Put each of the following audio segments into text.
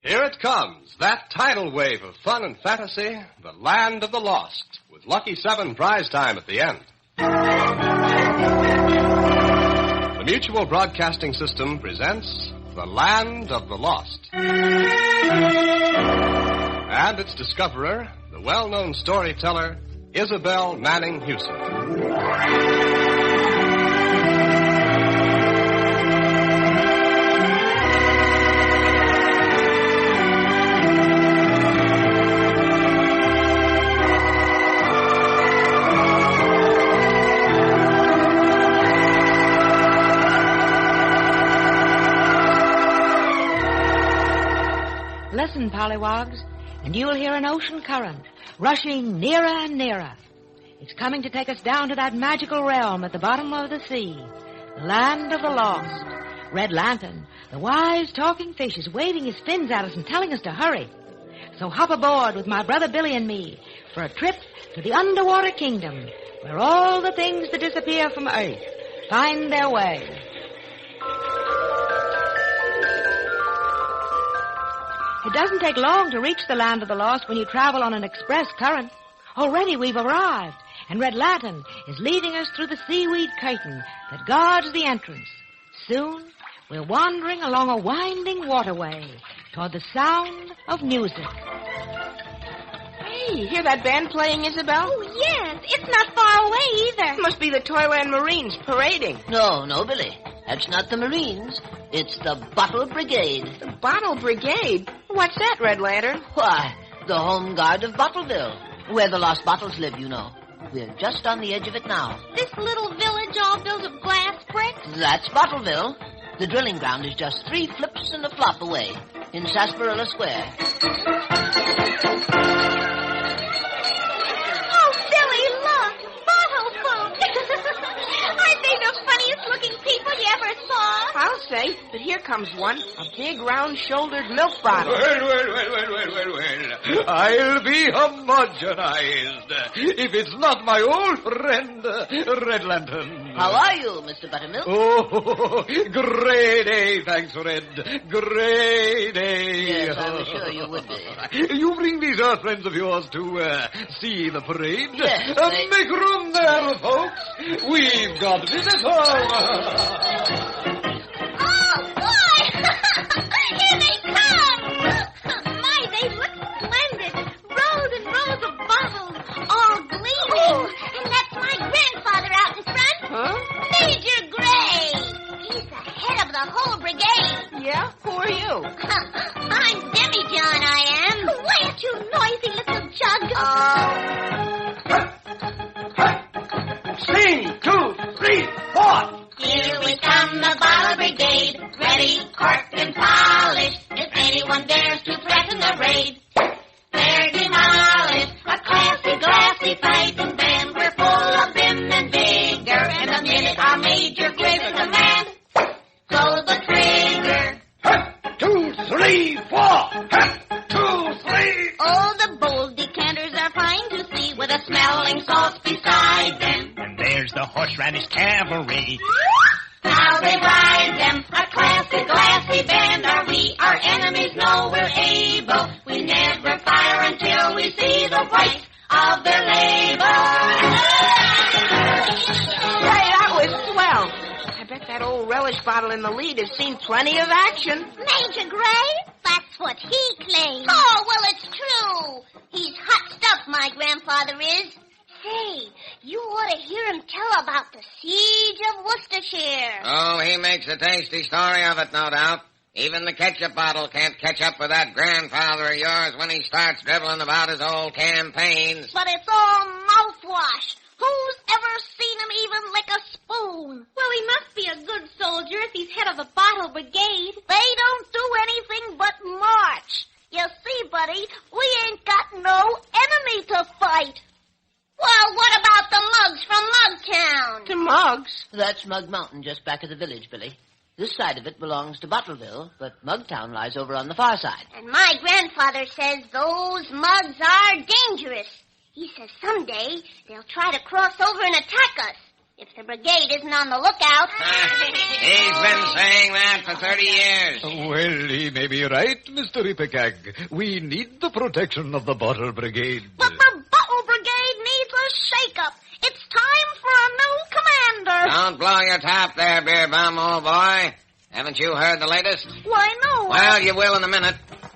Here it comes, that tidal wave of fun and fantasy, the Land of the Lost, with Lucky 7 prize time at the end. The Mutual Broadcasting System presents The Land of the Lost. And its discoverer, the well-known storyteller, Isabel Manning Hewson. Listen, pollywogs, and you'll hear an ocean current rushing nearer and nearer. It's coming to take us down to that magical realm at the bottom of the sea, the land of the lost. Red Lantern, the wise talking fish, is waving his fins at us and telling us to hurry. So hop aboard with my brother Billy and me for a trip to the underwater kingdom, where all the things that disappear from Earth find their way. It doesn't take long to reach the land of the lost when you travel on an express current. Already we've arrived, and Red Lantern is leading us through the seaweed curtain that guards the entrance. Soon, we're wandering along a winding waterway toward the sound of music. Hey, you hear that band playing, Isabel? Oh, yes. It's not far away either. It must be the Toyland Marines parading. No, Billy. That's not the Marines. It's the Bottle Brigade. The Bottle Brigade? What's that, Red Lantern? Why, the home guard of Bottleville, where the lost bottles live, you know. We're just on the edge of it now. This little village all built of glass bricks? That's Bottleville. The drilling ground is just 3 flips and a flop away in Sarsaparilla Square. Oh, Billy, look! Bottle folk! Aren't they the funniest looking people you ever saw? I'll say, but here comes one, a big round-shouldered milk bottle. Well. I'll be homogenized if it's not my old friend, Red Lantern. How are you, Mr. Buttermilk? Oh, great day, thanks, Red. Great day. Yes, I was sure you would be. You bring these Earth friends of yours to see the parade? Yes. Make room there, folks. We've got visitors. Oh, boy! Here they come! My, they look splendid. Rows and rows of bottles, all gleaming. Oh, and that's my grandfather out in front. Huh? Major Gray. He's the head of the whole brigade. Yeah? Who are you? I'm Demi-John, I am. Quiet, you noisy little jug. Sing, 2, 3, 4. Here we come, the Bottle Brigade, ready, corked and polished. If anyone dares to threaten the raid, they're demolished. A classy, glassy fighting band, we're full of vim and vigor. And the minute our Major gives a command, throw the trigger. 2, 3, 4. 2, 3. Oh, the bold decanters are fine to see, with a smelling salts beside them. And there's the horseradish cavalry. How they ride them, a classy, glassy band are we. Our enemies know we're able. We never fire until we see the white of their label. Hey, that was swell. I bet that old relish bottle in the lead has seen plenty of action. Major Gray? That's what he claims. Oh, well, it's true. He's hot stuff, my grandfather is. Say, you ought to hear him tell about the siege of Worcestershire. Oh, he makes a tasty story of it, no doubt. Even the ketchup bottle can't catch up with that grandfather of yours when he starts dribbling about his old campaigns. But it's all mouthwash. Who's ever seen him even lick a spoon? Well, he must be a good soldier if he's head of the Bottle Brigade. They don't do anything but march. You see, buddy, we ain't got no enemy to fight. Well, what about the mugs from Mugtown? To Mugs? That's Mug Mountain, just back of the village, Billy. This side of it belongs to Bottleville, but Mugtown lies over on the far side. And my grandfather says those mugs are dangerous. He says someday they'll try to cross over and attack us. if the brigade isn't on the lookout. He's been saying that for 30 years. Well, he He may be right, Mr. Ipecac. We need the protection of the Bottle Brigade. But the Bottle Brigade needs a shake-up. It's time for a new commander. Don't blow your top there, beer bum, old boy. Haven't you heard the latest? Why, no. Well, you will in a minute.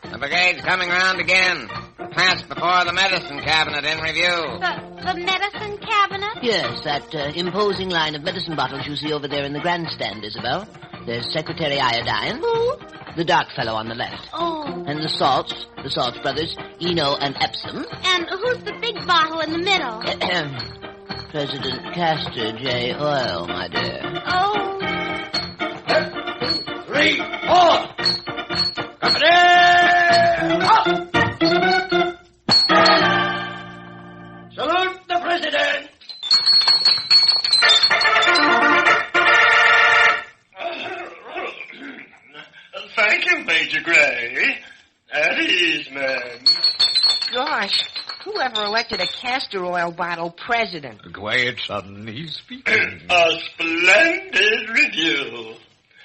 The brigade's coming round again. Passed before the medicine cabinet in review. The medicine cabinet? Yes, that imposing line of medicine bottles you see over there in the grandstand, Isabel. There's Secretary Iodine. Who? The dark fellow on the left. Oh. And the Salts brothers, Eno and Epsom. And who's the big bottle in the middle? President Castor J. Oil, my dear. Oh. 3, 4. Company! Up! Salute the President! Thank you, Major Gray. At ease, men. Gosh, whoever elected a castor oil bottle president? Quiet, son. He's speaking. A splendid review.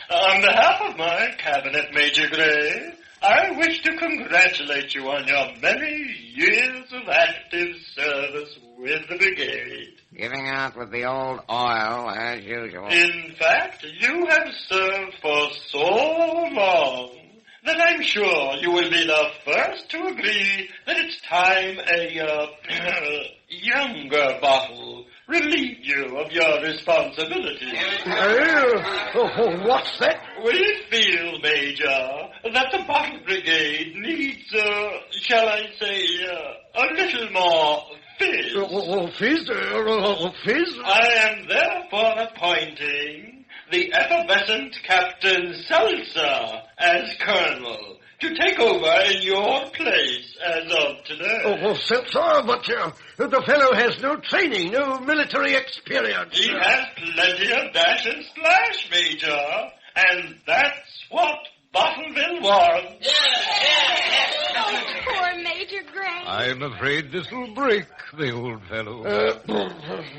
On behalf of my cabinet, Major Gray, I wish to congratulate you on your many years of active service with the brigade. Giving out with the old oil, as usual. In fact, you have served for so long that I'm sure you will be the first to agree that it's time a younger bottle relieved you of your responsibility. What's that? We feel, Major, that the Bottle Brigade needs, shall I say, a little more fizz. Fizz? I am therefore appointing the effervescent Captain Seltzer as Colonel to take over in your place as of today. Seltzer, but the fellow has no training, no military experience. He has plenty of dash and splash, Major, and that's what Bottleville wants. Poor Major Gray. I'm afraid this will break the old fellow.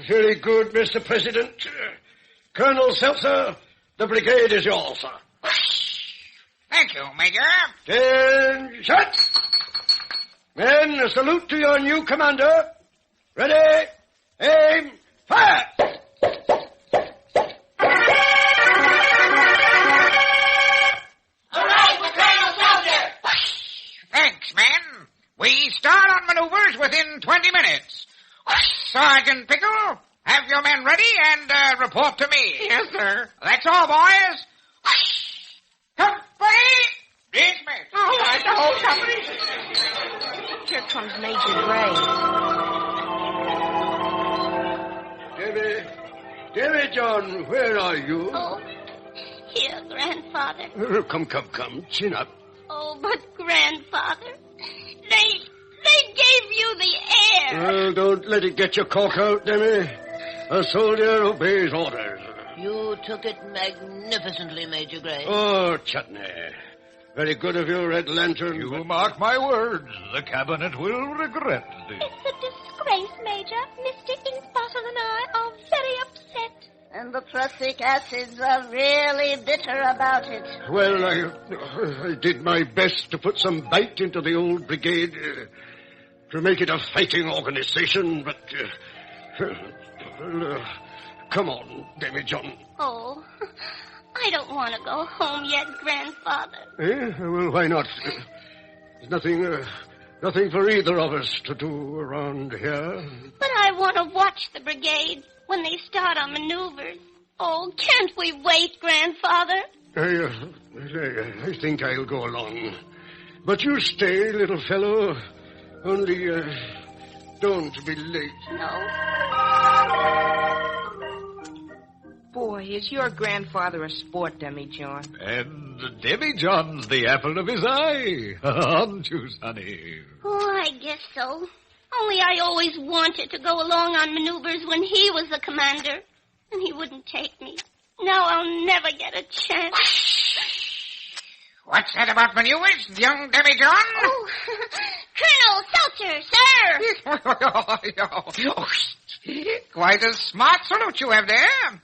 Very good, Mr. President. Colonel Seltzer, the brigade is yours, sir. Thank you, Major. 10 shots. Men, a salute to your new commander. Ready, aim, fire! Thanks, men. We start on maneuvers within 20 minutes. Sergeant Pickle, have your men ready and report to me. Yes, sir. That's all, boys. Company, dismiss. All right, the whole company. Here comes Major Gray. Davy John, where are you? Oh, here, Grandfather. Come. Chin up. Oh, but Grandfather, they gave you the air. Well, don't let it get your cock out, Demi. A soldier obeys orders. You took it magnificently, Major Gray. Oh, Chutney. Very good of you, Red Lantern. You mark my words. The cabinet will regret this. It's a disgrace, Major. Mr. Inkbottle and I are very upset. And the prussic acids are really bitter about it. Well, I did my best to put some bite into the old brigade, to make it a fighting organization, but... come on, Davy John. Oh, I don't want to go home yet, Grandfather. Well, why not? There's nothing for either of us to do around here. But I want to watch the brigade when they start on maneuvers. Oh, can't we wait, Grandfather? I think I'll go along. But you stay, little fellow. Only, don't be late. No. Boy, is your grandfather a sport, Demi-John. And Demi-John's the apple of his eye. Aren't you, Sonny? Oh, I guess so. Only I always wanted to go along on maneuvers when he was the commander. And he wouldn't take me. Now I'll never get a chance. What's that about maneuvers, young Demi-John? Oh, Colonel Seltzer, sir. Quite a smart salute you have there.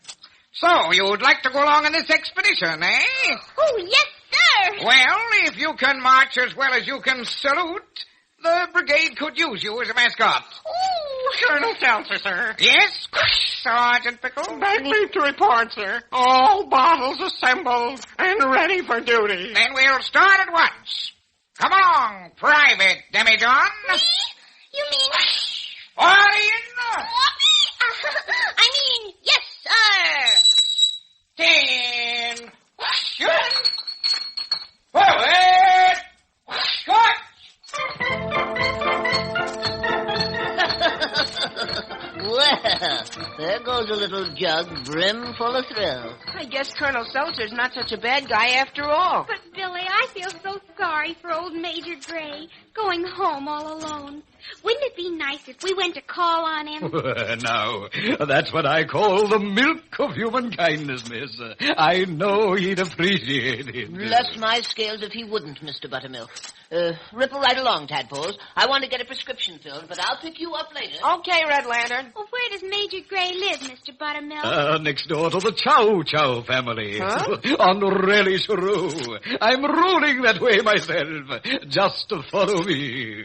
So, you'd like to go along on this expedition, eh? Oh, yes, sir. Well, if you can march as well as you can salute, the brigade could use you as a mascot. Ooh. Colonel Seltzer, sir. Yes? Sergeant Pickle? Beg leave to report, sir. All bottles assembled and ready for duty. Then we'll start at once. Come along, Private Demijohn. Me? You mean... Fall in. I mean, yes, sir. 10. Shoot. Forward. Short. Well, there goes a little jug brim full of thrill. I guess Colonel Seltzer's not such a bad guy after all. But, Billy, I feel so sorry for old Major Gray, going home all alone. Wouldn't it be nice if we went to call on him? Now, that's what I call the milk of human kindness, miss. I know he'd appreciate it. Bless my scales if he wouldn't, Mr. Buttermilk. Ripple right along, Tadpoles. I want to get a prescription filled, but I'll pick you up later. Okay, Red Lantern. Well, where does Major Gray live, Mr. Buttermilk? Next door to the Chow Chow family. Huh? On Relish Row. I'm rolling that way myself. Just follow me.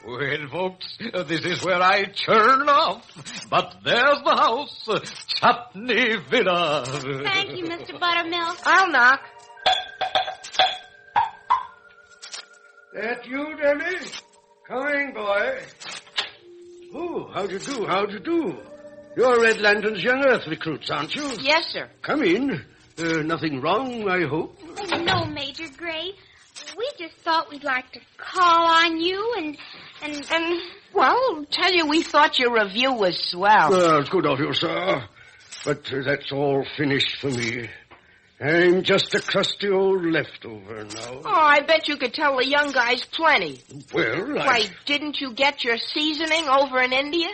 Well, folks, this is where I churn off. But there's the house, Chutney Villa. Thank you, Mr. Buttermilk. I'll knock. That you, Demi? Coming, boy. Oh, how'd you do? You're Red Lantern's young Earth recruits, aren't you? Yes, sir. Come in. Nothing wrong, I hope? Oh, no, Major Gray. We just thought we'd like to call on you and well, tell you we thought your review was swell. It's good of you, sir. But that's all finished for me. I'm just a crusty old leftover now. Oh, I bet you could tell the young guys plenty. Well, Why, didn't you get your seasoning over in India?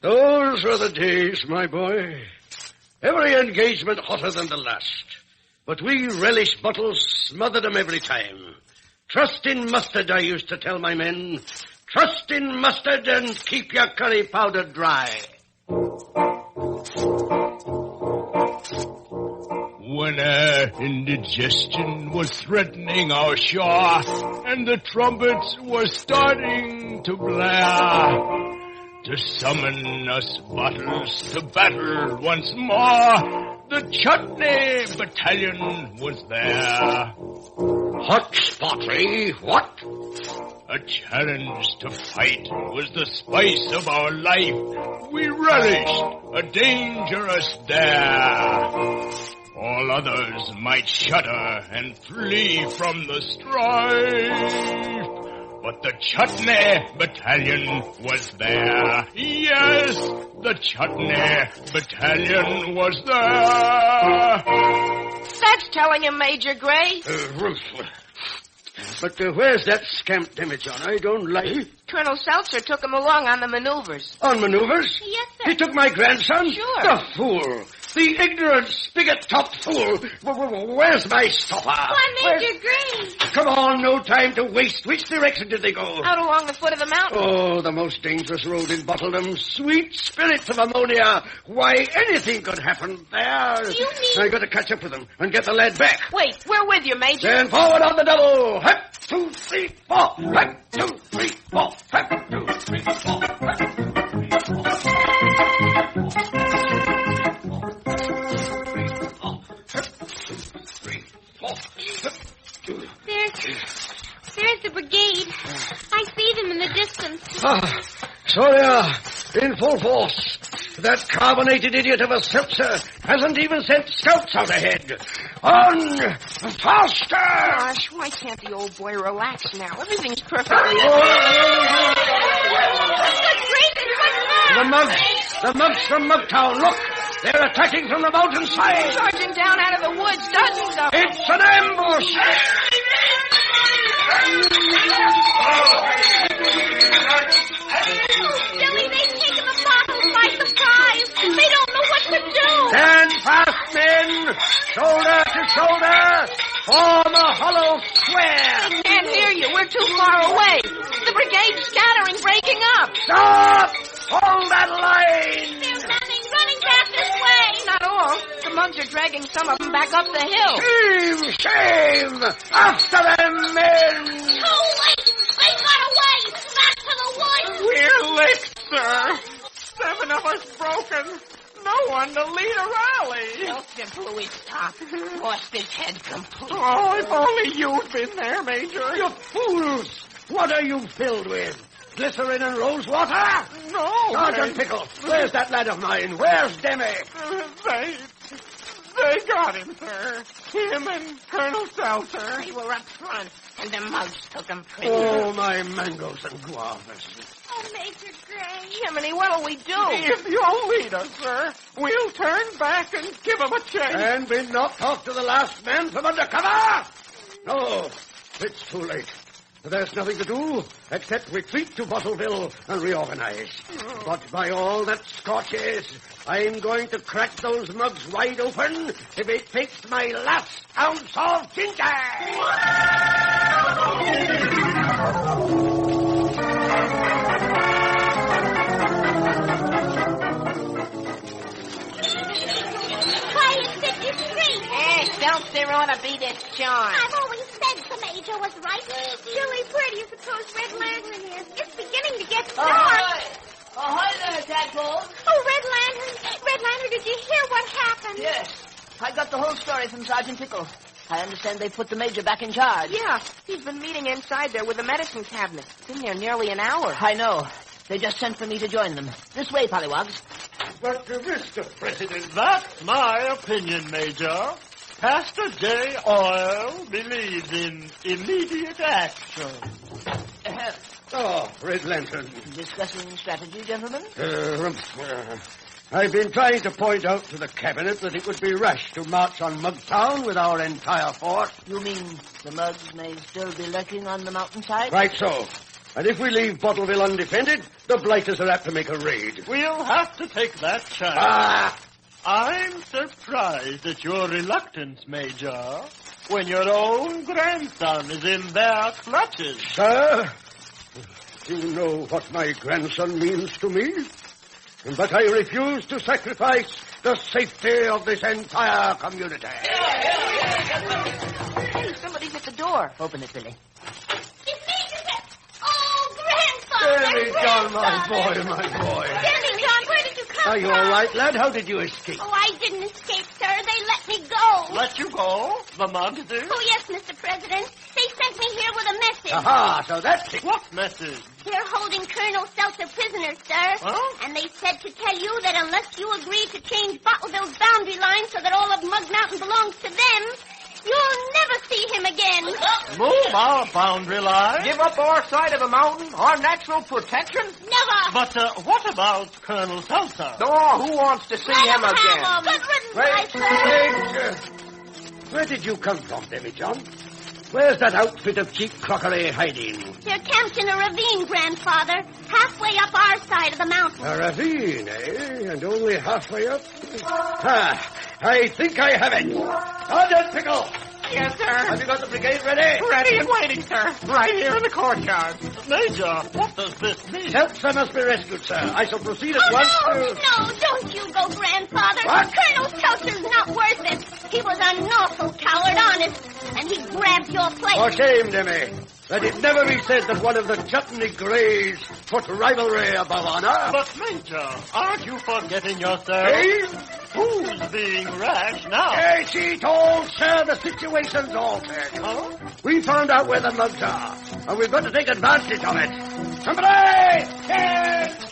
Those were the days, my boy. Every engagement hotter than the last. But we relish bottles smothered them every time. Trust in mustard, I used to tell my men. Trust in mustard and keep your curry powder dry. When indigestion was threatening our shore and the trumpets were starting to blare to summon us bottles to battle once more, the Chutney Battalion was there. Hot spotty, what? A challenge to fight was the spice of our life. We relished a dangerous dare. All others might shudder and flee from the strife. But the Chutney Battalion was there. Yes, the Chutney Battalion was there. That's telling him, Major Gray. But where's that scamp Demijohn? I don't like... Colonel Seltzer took him along on the maneuvers. On maneuvers? Yes, sir. He took my grandson? Sure. The fool. The ignorant, spigot-topped fool. Where's my stopper? Why, Major Gray? Come on, no time to waste. Which direction did they go? Out along the foot of the mountain. Oh, the most dangerous road in Bottledom. Sweet spirits of ammonia. Why, anything could happen there. You mean... I got to catch up with them and get the lad back. Wait, we're with you, Major. Then forward on the double. Hep, 2, 3, 4. Hep, 2, 3, 4. Hep, 2, 3, 4. There's the brigade. I see them in the distance. So they are, in full force. That carbonated idiot of a Seltzer hasn't even sent scouts out ahead. On! Faster! Gosh, why can't the old boy relax now? Everything's perfectly... The mugs from Mugtown, look! They're attacking from the mountainside! Charging down out of the woods, dozens of them! It's an ambush! Billy, they've taken the bottles by surprise. They don't know what to do. Stand fast, men! Shoulder to shoulder! Form a hollow square! I can't hear you. We're too far away. The brigade scattering, breaking up. Stop! Hold that line! They're running back this way. Not all. The mugs are dragging some of them back up the hill. Shame! Shame! After them, men! Too late. They got away. Back to the woods. We're licked, sir. 7 of us broken. No one to lead a rally. Elton blew his top. Lost his head completely. Oh, if only you'd been there, Major. You fools! What are you filled with? Glycerin and rose water? No, Sergeant Pickle, where's that lad of mine? Where's Demi? They got him, sir. Him and Colonel Seltzer. They were up front, and the mugs took them prisoner. Oh, my mangoes and guavas. Oh, Major Gray. Jiminy, what'll we do? If you'll lead us, sir, we'll turn back and give him a chase. And be knocked off to the last man from under cover? No, it's too late. There's nothing to do except retreat to Bottleville and reorganize. But by all that Scotch is, I'm going to crack those mugs wide open if it takes my last ounce of ginger. There ought to be this charm. I've always said the Major was right. Really, where do you suppose Red Lantern is? It's beginning to get dark. Ahoy there, Tadpole. Oh, Red Lantern. Red Lantern, did you hear what happened? Yes. I got the whole story from Sergeant Pickle. I understand they put the Major back in charge. Yeah, he's been meeting inside there with the medicine cabinet. Been there nearly an hour. I know. They just sent for me to join them. This way, Pollywogs. But, Mr. President, That's my opinion, Major. Pastor J. Oil believes in immediate action. Oh, Red Lantern. Discussing strategy, gentlemen? I've been trying to point out to the Cabinet that it would be rash to march on Mugtown with our entire force. You mean the mugs may still be lurking on the mountainside? Right so. And if we leave Bottleville undefended, the Blighters are apt to make a raid. We'll have to take that chance. I'm surprised at your reluctance, Major, when your own grandson is in their clutches. Sir, you know what my grandson means to me. But I refuse to sacrifice the safety of this entire community. Hey, somebody's at the door. Open it, Billy. Jimmy John, my boy. Jimmy John, where did you come from? Are you all right, lad? How did you escape? Oh, I didn't escape, sir. They let me go. Let you go? The mugs did? Oh, yes, Mr. President. They sent me here with a message. Aha, so that's it. What message? They're holding Colonel Seltzer prisoner, sir. Huh? And they said to tell you that unless you agree to change Bottleville's boundary line so that all of Mug Mountain belongs to them, you'll never see him again. Move our boundary line? Give up our side of the mountain, our natural protection? Never. But what about Colonel Seltzer? Oh, who wants to see him again? Good riddance, I say. Where did you come from, Davy John? Where's that outfit of cheap crockery hiding? They're camped in a ravine, Grandfather, halfway up our side of the mountain. A ravine, eh? And only halfway up? I think I have it. Sergeant Pickle! Yes, sir. Have you got the brigade ready? Ready and waiting, sir. Right here in the courtyard. Major, what does this mean? Seltzer must be rescued, sir. I shall proceed at once No, don't you go, Grandfather. What? Colonel Seltzer's not worth it. He was an awful coward, honest, and he grabbed your place. For shame, Demi. Let it never be said that one of the Chutney Greys put rivalry above honor. But, Major, aren't you forgetting yourself? Eh? Who's being rash now? Yes, he told, sir, the situation's altered. Huh? We found out where the mugs are, and we've got to take advantage of it. Somebody!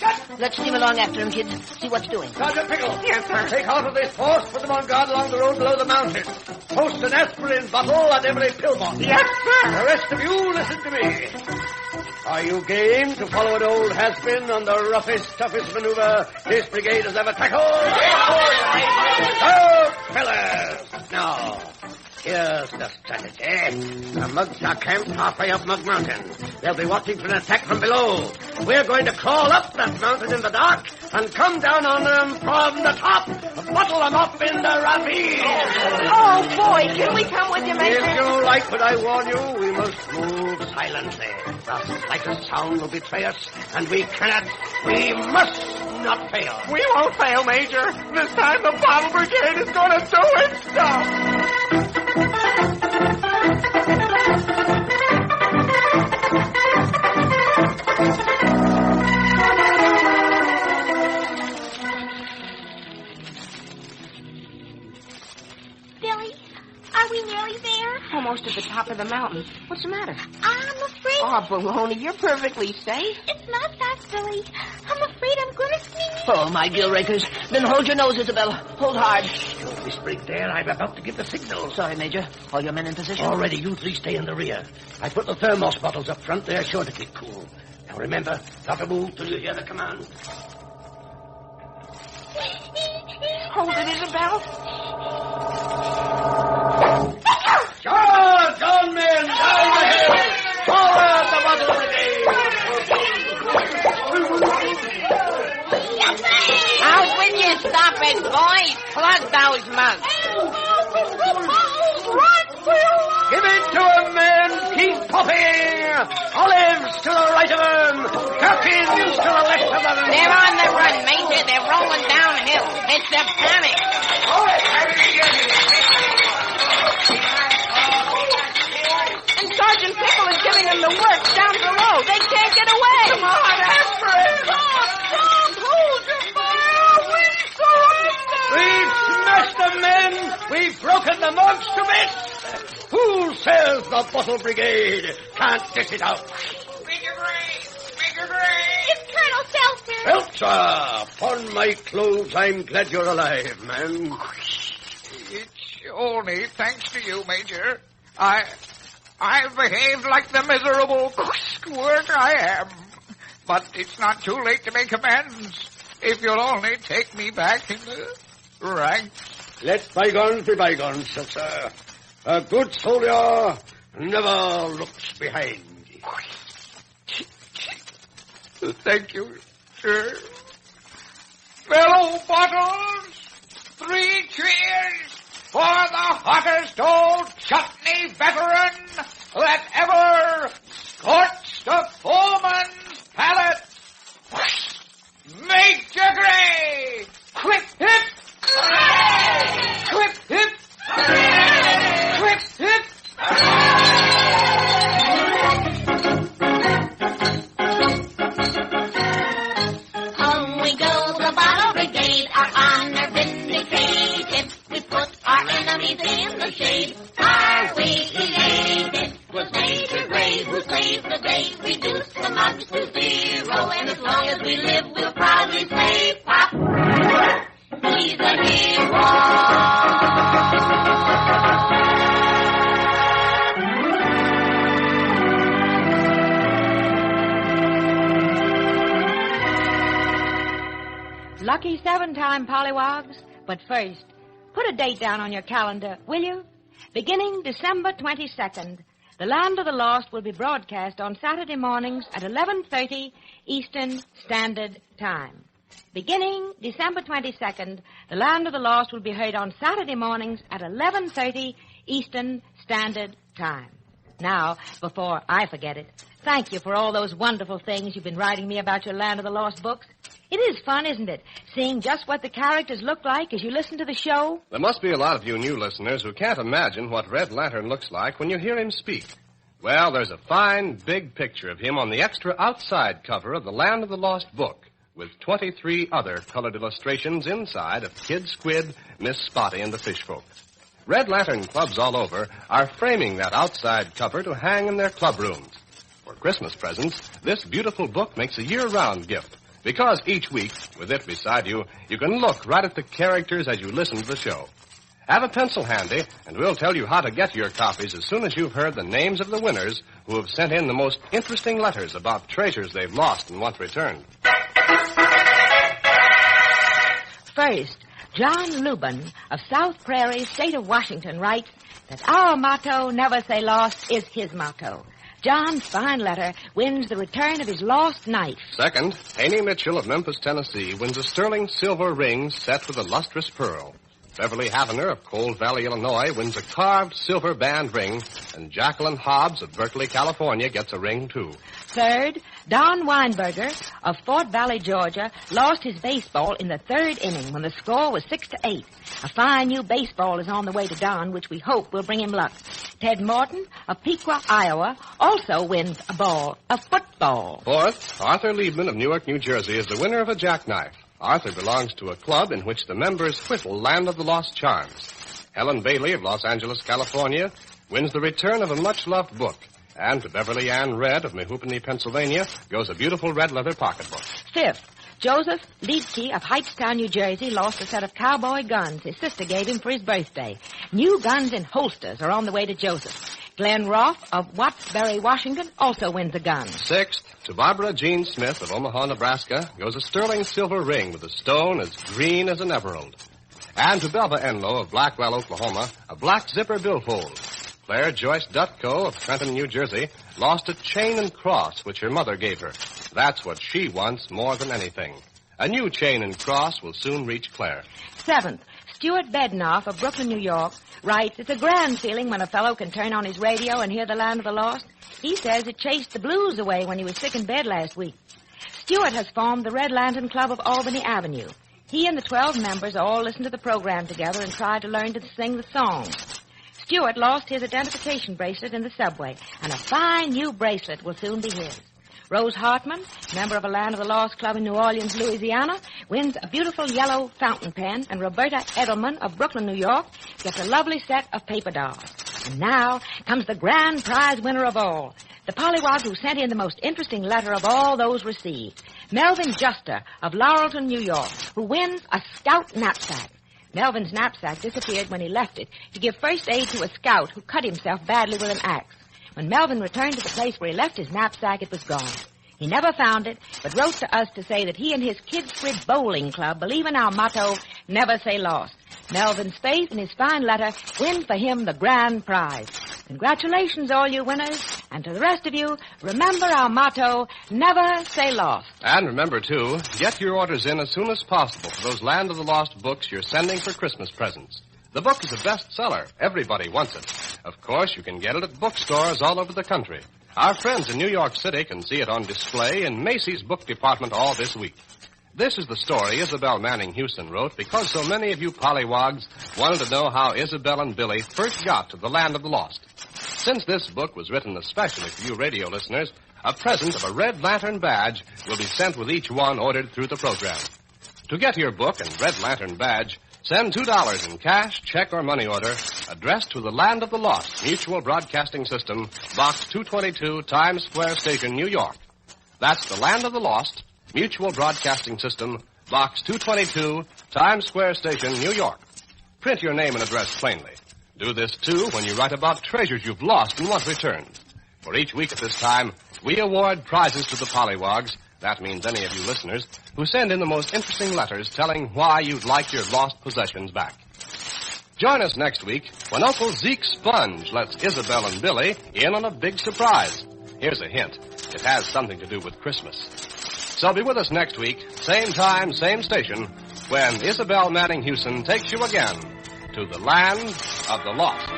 Cut! Let's steam along after him, kids. See what's doing. Sergeant Pickle. Yes, sir. Take half of this force, put them on guard along the road below the mountain. Post an aspirin bottle at every pill box. Yes, sir. The rest of you, listen to me. Are you game to follow an old has-been on the roughest, toughest maneuver this brigade has ever tackled? Oh, fellas! Now, Here's the strategy. The mugs are camped halfway up Mug Mountain. They'll be watching for an attack from below. We're going to crawl up that mountain in the dark and come down on them from the top. Bottle them up in the ravine. Oh, boy, can we come with you, Major? If you like what I warn you, we must move silently. The slightest sound will betray us, and we must not fail. We won't fail, Major. This time the Bottle Brigade is going to do its stuff. Billy, are we nearly there? Almost at the top of the mountain. What's the matter? I'm afraid... Oh, baloney, you're perfectly safe. It's not that, Billy. I'm afraid I'm going to sneeze. Oh, my gill rakers. Then hold your nose, Isabel. Hold hard. Don't whisper there. I'm about to give the signal. Sorry, Major. All your men in position? All ready. You three stay in the rear. I put the thermos bottles up front. They're sure to keep cool. Now remember, not to move till you hear the command. Hold it, Isabel. Charge on, men! Down the hill! Forward, the Bottle Brigade! Out with you, stop it, boys. Plug those mugs. Give it to 'em, men! Keep popping! Olives to the right of 'em! Gherkins to the left of 'em! They're on the run, Major. They're rolling downhill. It's a panic. And Sergeant Pickle is giving them the works down below. They can't get away. Come on, after it. Don't hold your fire. We surrender. We've smashed them, men! We've broken the mugs to bits! Who says the Bottle Brigade can't dish it out? Major Gray! It's Colonel Seltzer. Seltzer! Upon my clothes, I'm glad you're alive, man. It's only thanks to you, Major. I've behaved like the miserable squirt I am. But it's not too late to make amends. If you'll only take me back in the ranks. Let bygones be bygones, Seltzer. A good soldier never looks behind. Thank you, sir. Fellow bottles, 3 cheers for the hottest old chutney veteran that ever scorched a foeman's palate. Major Gray! Quip hip! Quip hip! Quip hip! Home we go, the Bottle Brigade, our honor vindicated. We put our enemies in the shade, are we elated? 'Twas Major Gray who saved the day, reduced the mugs to 0, and as long as we live, we'll proudly say, Pop, he's a hero. Lucky 7-time pollywogs. But first, put a date down on your calendar, will you? Beginning December 22nd, The Land of the Lost will be broadcast on Saturday mornings at 11:30 Eastern Standard Time. Beginning December 22nd, The Land of the Lost will be heard on Saturday mornings at 11:30 Eastern Standard Time. Now, before I forget it, thank you for all those wonderful things you've been writing me about your Land of the Lost books. It is fun, isn't it, seeing just what the characters look like as you listen to the show? There must be a lot of you new listeners who can't imagine what Red Lantern looks like when you hear him speak. Well, there's a fine, big picture of him on the extra outside cover of the Land of the Lost book, with 23 other colored illustrations inside of Kid Squid, Miss Spotty, and the Fish Folk. Red Lantern clubs all over are framing that outside cover to hang in their club rooms. For Christmas presents, this beautiful book makes a year-round gift, because each week, with it beside you, you can look right at the characters as you listen to the show. Have a pencil handy, and we'll tell you how to get your copies as soon as you've heard the names of the winners who have sent in the most interesting letters about treasures they've lost and want returned. First, John Lubin of South Prairie, state of Washington, writes that our motto, never say lost, is his motto. John's fine letter wins the return of his lost knife. Second, Haney Mitchell of Memphis, Tennessee, wins a sterling silver ring set with a lustrous pearl. Beverly Havener of Cold Valley, Illinois, wins a carved silver band ring, and Jacqueline Hobbs of Berkeley, California, gets a ring, too. Third, Don Weinberger of Fort Valley, Georgia, lost his baseball in the third inning when the score was 6-8. A fine new baseball is on the way to Don, which we hope will bring him luck. Ted Morton of Pequot, Iowa, also wins a football. Fourth, Arthur Liebman of Newark, New Jersey, is the winner of a jackknife. Arthur belongs to a club in which the members whittle Land of the Lost charms. Helen Bailey of Los Angeles, California, wins the return of a much-loved book. And to Beverly Ann Red of Mehoopany, Pennsylvania, goes a beautiful red leather pocketbook. Fifth, Joseph Liedtke of Hightstown, New Jersey, lost a set of cowboy guns his sister gave him for his birthday. New guns in holsters are on the way to Joseph. Glenn Roth of Wattsbury, Washington, also wins a gun. Sixth, to Barbara Jean Smith of Omaha, Nebraska, goes a sterling silver ring with a stone as green as an emerald. And to Belva Enlow of Blackwell, Oklahoma, a black zipper billfold. Claire Joyce Dutko of Trenton, New Jersey, lost a chain and cross which her mother gave her. That's what she wants more than anything. A new chain and cross will soon reach Claire. Seventh, Stuart Bednoff of Brooklyn, New York, writes, it's a grand feeling when a fellow can turn on his radio and hear the Land of the Lost. He says it chased the blues away when he was sick in bed last week. Stuart has formed the Red Lantern Club of Albany Avenue. He and the 12 members all listen to the program together and try to learn to sing the songs. Stuart lost his identification bracelet in the subway, and a fine new bracelet will soon be his. Rose Hartman, member of a Land of the Lost club in New Orleans, Louisiana, wins a beautiful yellow fountain pen, and Roberta Edelman of Brooklyn, New York, gets a lovely set of paper dolls. And now comes the grand prize winner of all, the pollywog who sent in the most interesting letter of all those received, Melvin Juster of Laurelton, New York, who wins a scout knapsack. Melvin's knapsack disappeared when he left it to give first aid to a scout who cut himself badly with an axe. When Melvin returned to the place where he left his knapsack, it was gone. He never found it, but wrote to us to say that he and his Kids Crib Bowling Club believe in our motto, never say lost. Melvin's faith in his fine letter wins for him the grand prize. Congratulations, all you winners. And to the rest of you, remember our motto, never say lost. And remember, too, get your orders in as soon as possible for those Land of the Lost books you're sending for Christmas presents. The book is a bestseller. Everybody wants it. Of course, you can get it at bookstores all over the country. Our friends in New York City can see it on display in Macy's book department all this week. This is the story Isabel Manning Houston wrote because so many of you pollywogs wanted to know how Isabel and Billy first got to the Land of the Lost. Since this book was written especially for you radio listeners, a present of a Red Lantern badge will be sent with each one ordered through the program. To get your book and Red Lantern badge, send $2 in cash, check, or money order, addressed to the Land of the Lost, Mutual Broadcasting System, Box 222, Times Square Station, New York. That's the Land of the Lost, Mutual Broadcasting System, Box 222, Times Square Station, New York. Print your name and address plainly. Do this, too, when you write about treasures you've lost and want returned. For each week at this time, we award prizes to the pollywogs, that means any of you listeners, who send in the most interesting letters telling why you'd like your lost possessions back. Join us next week when Uncle Zeke Sponge lets Isabel and Billy in on a big surprise. Here's a hint. It has something to do with Christmas. So be with us next week, same time, same station, when Isabel Manning Houston takes you again to the Land of the Lost.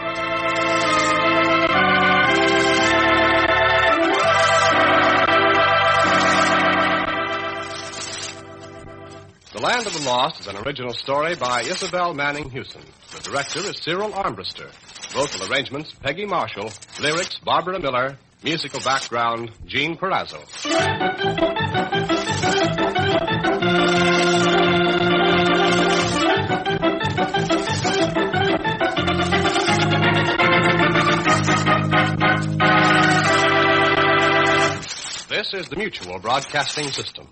The Land of the Lost is an original story by Isabel Manning Houston. The director is Cyril Armbruster. Vocal arrangements, Peggy Marshall. Lyrics, Barbara Miller. Musical background, Gene Perazzo. This is the Mutual Broadcasting System.